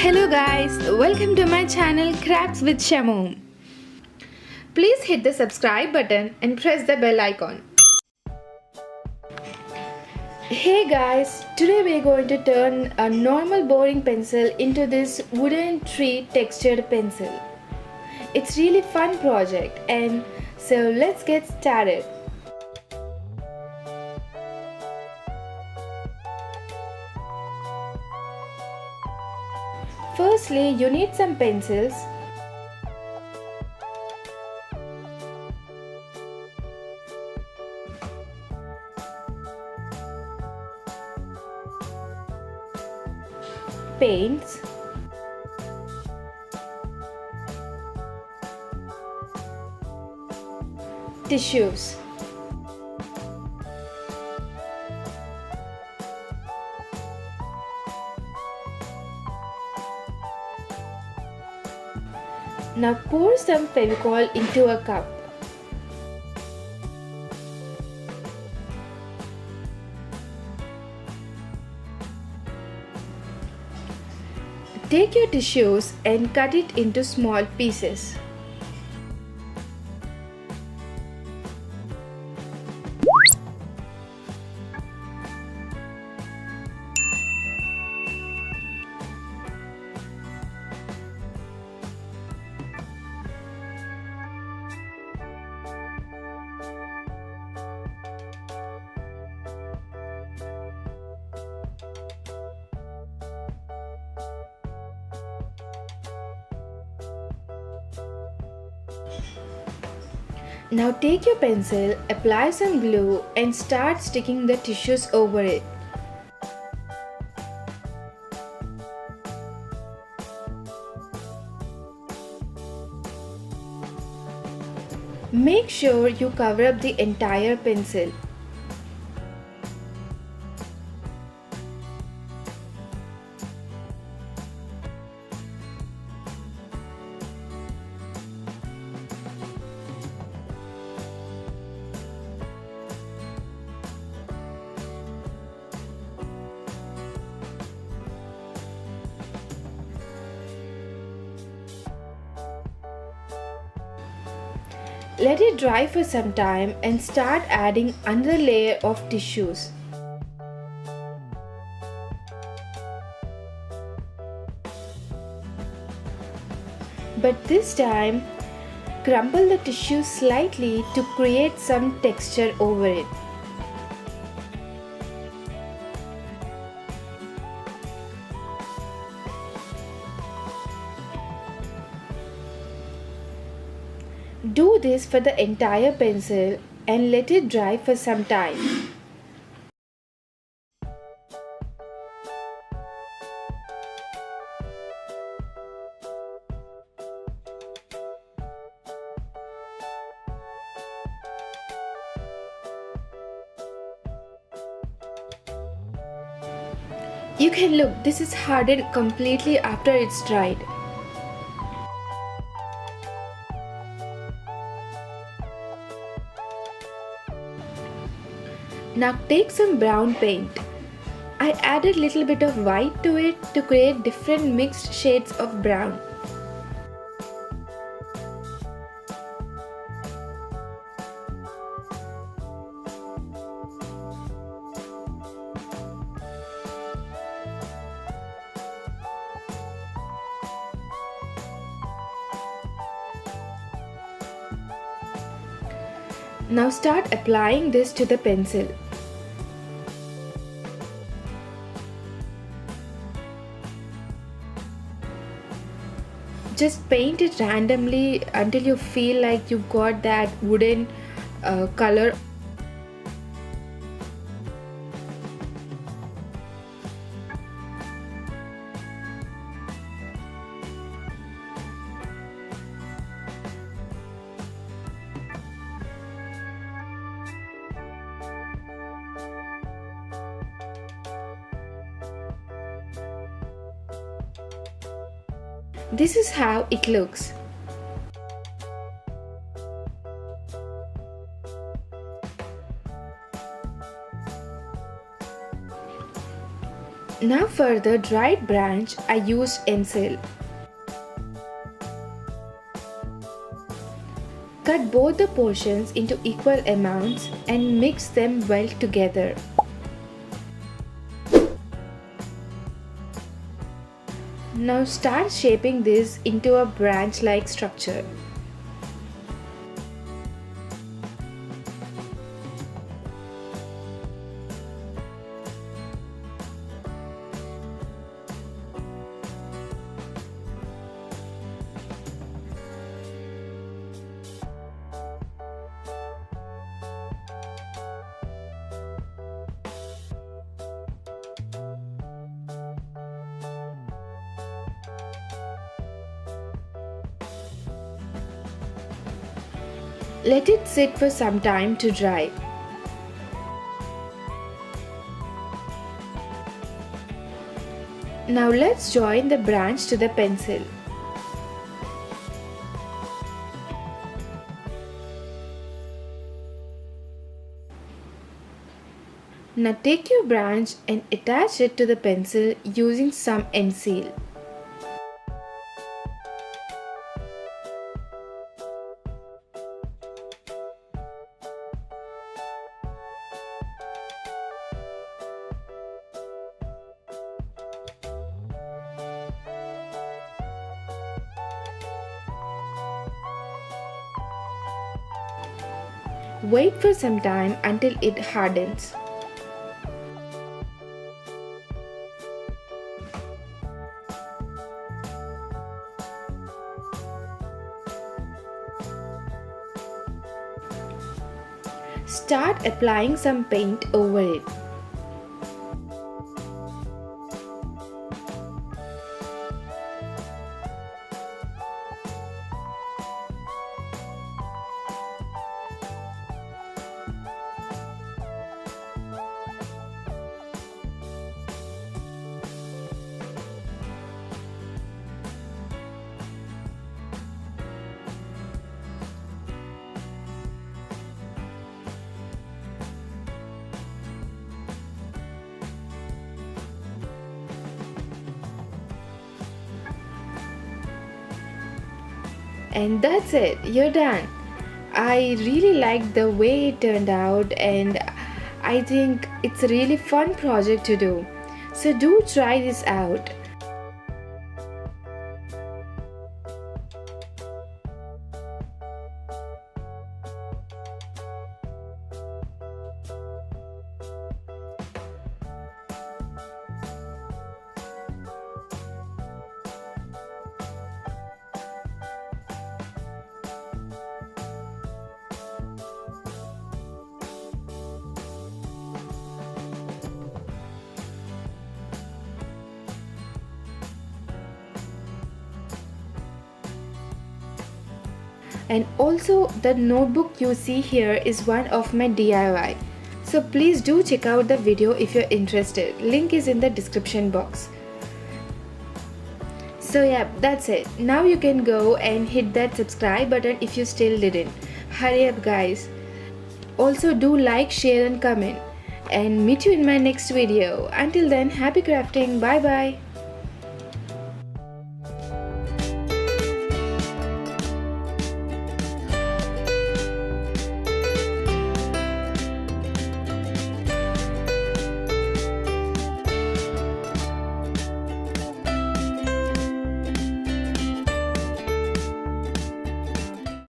Hello guys, welcome to my channel CraftsWithShammu. Please hit the subscribe button and press the bell icon. Hey guys, today we are going to turn a normal boring pencil into this wooden tree textured pencil. It's really fun project, and so let's get started. Firstly, you need some pencils, paints, tissues. Now pour some Fevicol into a cup. Take your tissues and cut it into small pieces. Now take your pencil, apply some glue and start sticking the tissues over it. Make sure you cover up the entire pencil. Let it dry for some time and start adding another layer of tissues. But this time, crumble the tissue slightly to create some texture over it. Do this for the entire pencil and let it dry for some time. You can look, this is hardened completely after it's dried. Now take some brown paint. I added little bit of white to it to create different mixed shades of brown. Now start applying this to the pencil. Just paint it randomly until you feel like you've got that wooden color. This is how it looks. Now for the dried branch, I used ensil. Cut both the portions into equal amounts and mix them well together. Now start shaping this into a branch-like structure. Let it sit for some time to dry. Now let's join the branch to the pencil. Now take your branch and attach it to the pencil using some end seal. Wait for some time until it hardens. Start applying some paint over it. And that's it, you're done. I really liked the way it turned out and I think it's a really fun project to do. So do try this out. And also the notebook you see here is one of my DIY. So please do check out the video if you're interested. Link is in the description box. So yeah, that's it. Now you can go and hit that subscribe button if you still didn't. Hurry up guys. Also do like, share and comment. And meet you in my next video. Until then, happy crafting. Bye bye.